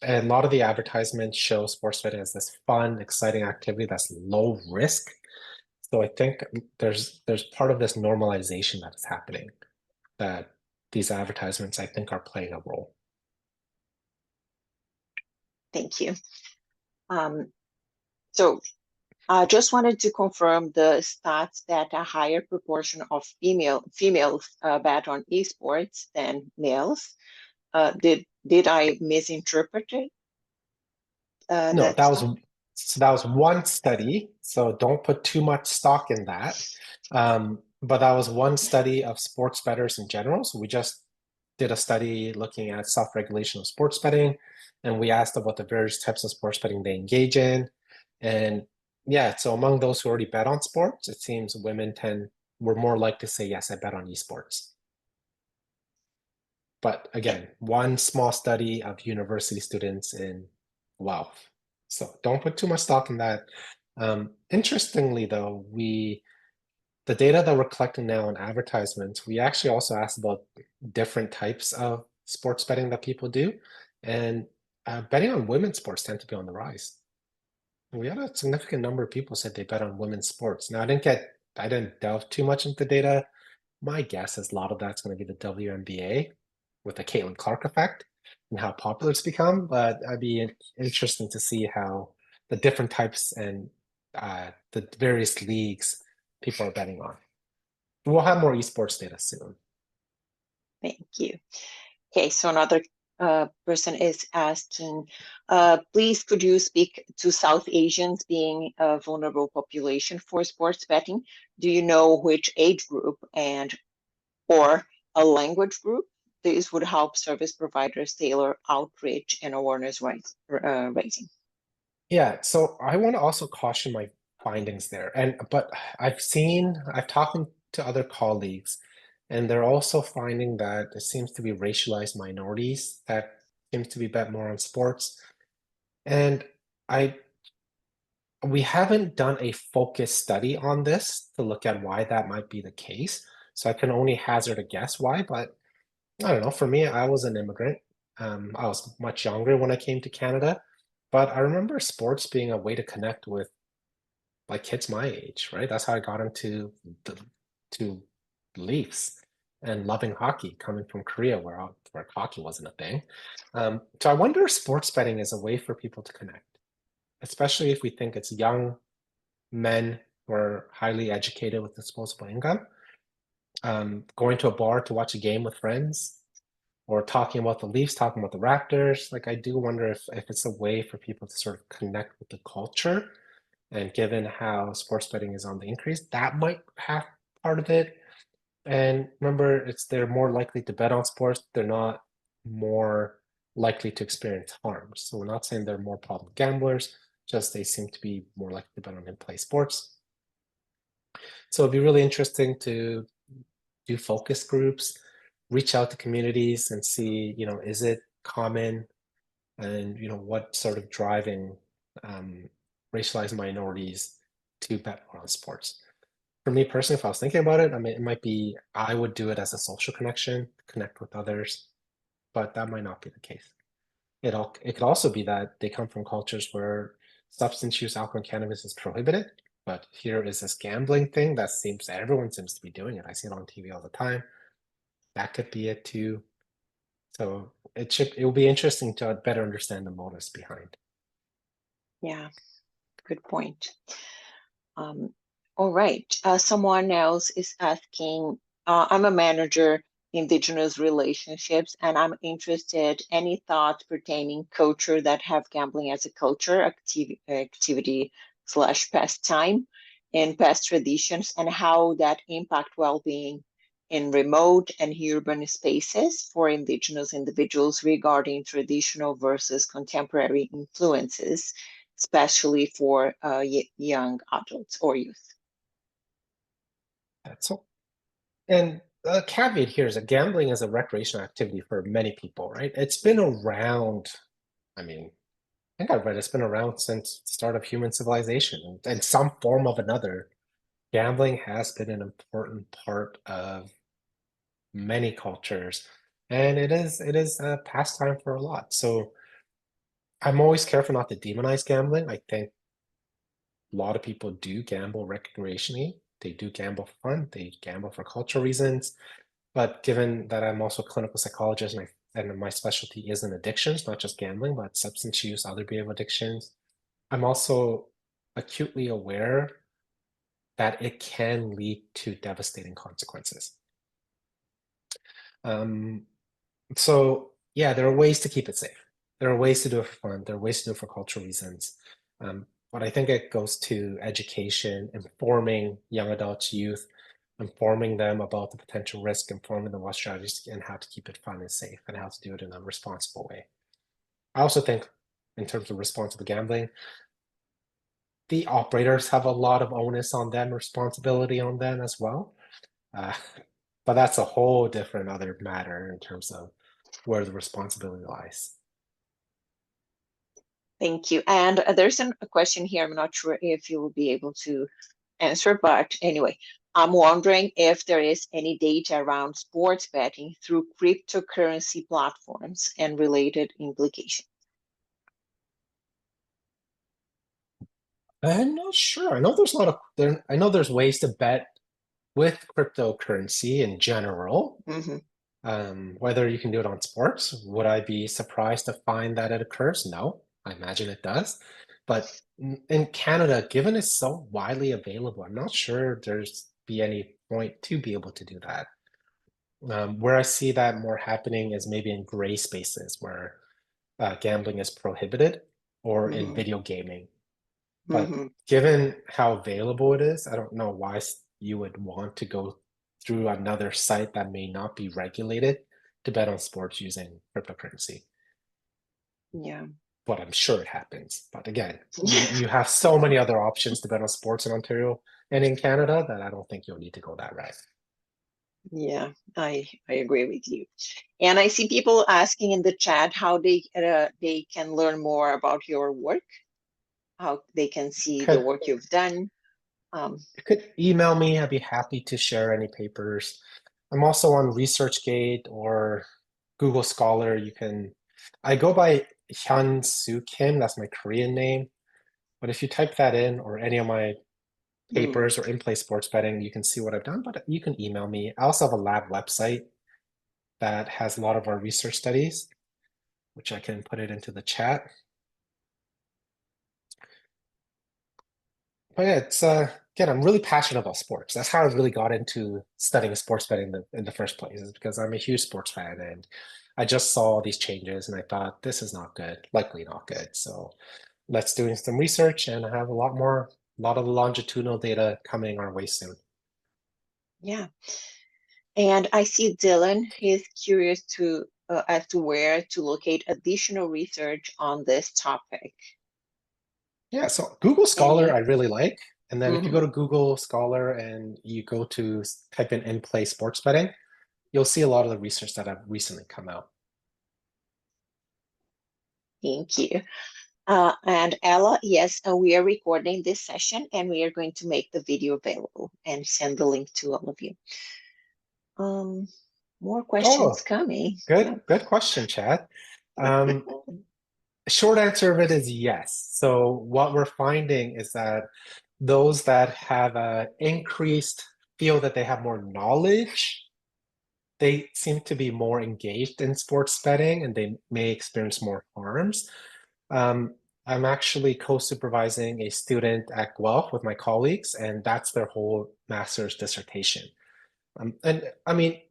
And a lot of the advertisements show sports betting as this fun, exciting activity that's low risk. So I think there's part of this normalization that is happening that these advertisements, I think, are playing a role. Thank you. So I just wanted to confirm the stats that a higher proportion of females bet on esports than males. Did I misinterpret it? No, that was one study, so don't put too much stock in that. But that was one study of sports bettors in general. So we just did a study looking at self-regulation of sports betting, and we asked about the various types of sports betting they engage in. And yeah, so among those who already bet on sports, it seems women were more likely to say, yes, I bet on esports. But again, one small study of university students in wow. So don't put too much stock in that. Interestingly, though, the data that we're collecting now on advertisements, we actually also asked about different types of sports betting that people do, and betting on women's sports tend to be on the rise. We had a significant number of people said they bet on women's sports. Now, I didn't delve too much into data. My guess is a lot of that's going to be the WNBA with the Caitlin Clark effect and how popular it's become. But I'd be interesting to see how the different types and the various leagues people are betting on. We'll have more esports data soon. Thank you. Okay, so another person is asking, please could you speak to South Asians being a vulnerable population for sports betting? Do you know which age group or a language group? This would help service providers tailor outreach and awareness raising. Yeah, so I want to also caution my findings there. But I've talked to other colleagues, and they're also finding that it seems to be racialized minorities that seems to be bet more on sports. And we haven't done a focused study on this to look at why that might be the case. So I can only hazard a guess why, but I don't know. For me, I was an immigrant. I was much younger when I came to Canada, but I remember sports being a way to connect with like kids my age, right? That's how I got into to Leafs and loving hockey, coming from Korea where hockey wasn't a thing. So I wonder if sports betting is a way for people to connect, especially if we think it's young men who are highly educated with disposable income, going to a bar to watch a game with friends, or talking about the Leafs, talking about the Raptors. Like I do wonder if it's a way for people to sort of connect with the culture. And given how sports betting is on the increase, that might have part of it. And remember, they're more likely to bet on sports. They're not more likely to experience harms. So we're not saying they're more problem gamblers, just they seem to be more likely to bet on in-play sports. So it'd be really interesting to do focus groups, reach out to communities and see, is it common, and what sort of driving racialized minorities to bet more on sports. For me personally, if I was thinking about it, I mean, it might be I would do it as a social connection, connect with others, but that might not be the case. It could also be that they come from cultures where substance use, alcohol, and cannabis is prohibited, but here is this gambling thing that everyone seems to be doing it. I see it on TV all the time. That could be it too. So it will be interesting to better understand the motives behind. Yeah, good point. All right. Someone else is asking, I'm a manager Indigenous relationships, and I'm interested any thoughts pertaining culture that have gambling as a culture activity / pastime and past traditions, and how that impact well-being in remote and urban spaces for Indigenous individuals regarding traditional versus contemporary influences, especially for young adults or youth. So, and the caveat here is that gambling is a recreational activity for many people, right? It's been around, I mean, I think I've read it's been around since the start of human civilization. In some form of another, gambling has been an important part of many cultures, and it is a pastime for a lot. So I'm always careful not to demonize gambling. I think a lot of people do gamble recreationally. They do gamble for fun. They gamble for cultural reasons. But given that I'm also a clinical psychologist and my specialty is in addictions, not just gambling, but substance use, other behavioral addictions, I'm also acutely aware that it can lead to devastating consequences. So yeah, there are ways to keep it safe. There are ways to do it for fun. There are ways to do it for cultural reasons. But I think it goes to education, informing young adults, youth, informing them about the potential risk, informing them what strategies and how to keep it fun and safe and how to do it in a responsible way. I also think in terms of responsible gambling, the operators have a lot of onus on them, responsibility on them as well. But that's a whole different other matter in terms of where the responsibility lies. Thank you. And there's a question here. I'm not sure if you will be able to answer, but anyway, I'm wondering if there is any data around sports betting through cryptocurrency platforms and related implications. I'm not sure. I know there's a lot of I know there's ways to bet with cryptocurrency in general. Whether you can do it on sports, would I be surprised to find that it occurs? No, I imagine it does. But in Canada, given it's so widely available, I'm not sure there's be any point to be able to do that. Where I see that more happening is maybe in gray spaces where gambling is prohibited or in video gaming. But given how available it is, I don't know why you would want to go through another site that may not be regulated to bet on sports using cryptocurrency. Yeah. But I'm sure it happens. But again, you have so many other options to bet on sports in Ontario and in Canada that I don't think you'll need to go that route. Yeah, I agree with you. And I see people asking in the chat how they can learn more about your work, how they can see the work you've done. You could email me. I'd be happy to share any papers. I'm also on ResearchGate or Google Scholar. I go by Hyun Soo Kim. That's my Korean name. But if you type that in or any of my papers or in-play sports betting, you can see what I've done. But you can email me. I also have a lab website that has a lot of our research studies, which I can put it into the chat. But yeah, it's again, I'm really passionate about sports. That's how I really got into studying sports betting in the first place, is because I'm a huge sports fan and I just saw these changes and I thought this is not good, likely not good. So let's do some research and have a lot of the longitudinal data coming our way soon. Yeah. And I see Dylan is curious as to where to locate additional research on this topic. Yeah, so Google Scholar I really like. And then if you go to Google Scholar and you go to type in play sports betting, you'll see a lot of the research that have recently come out. Thank you. And Ella, yes, we are recording this session and we are going to make the video available and send the link to all of you. More questions coming. Good question, Chad. Short answer of it is yes. So what we're finding is that those that have feel that they have more knowledge, they seem to be more engaged in sports betting and they may experience more harms. I'm actually co-supervising a student at Guelph with my colleagues, and that's their whole master's dissertation. And I mean,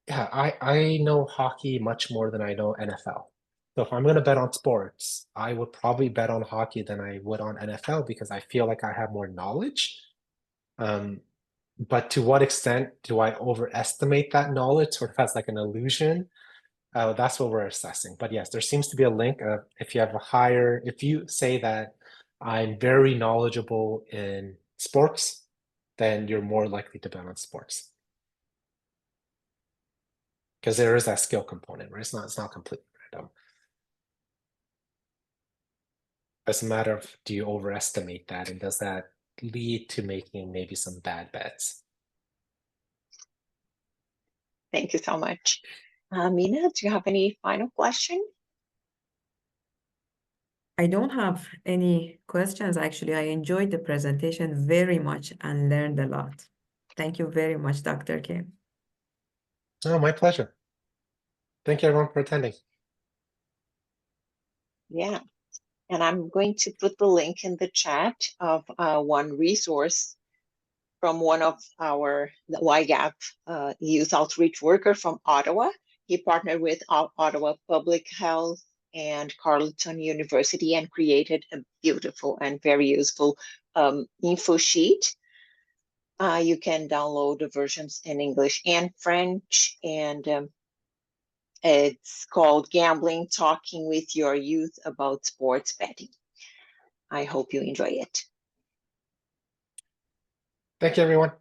yeah, I know hockey much more than I know NFL. So if I'm going to bet on sports, I would probably bet on hockey than I would on NFL because I feel like I have more knowledge. But to what extent do I overestimate that knowledge, sort of as like an illusion? That's what we're assessing. But yes, there seems to be a link. If you say that I'm very knowledgeable in sports, then you're more likely to bet on sports. Because there is that skill component, right? It's not completely random. It's a matter of, do you overestimate that, and does that lead to making maybe some bad bets? Thank you so much. Mina, do you have any final question? I don't have any questions, actually. I enjoyed the presentation very much and learned a lot. Thank you very much, Dr. Kim. Oh, my pleasure. Thank you everyone for attending. Yeah. And I'm going to put the link in the chat of one resource from one of our YGAP youth outreach worker from Ottawa. He partnered with Ottawa Public Health and Carleton University and created a beautiful and very useful info sheet. You can download the versions in English and French, and it's called Gambling, Talking with Your Youth About Sports Betting. I hope you enjoy it. Thank you, everyone.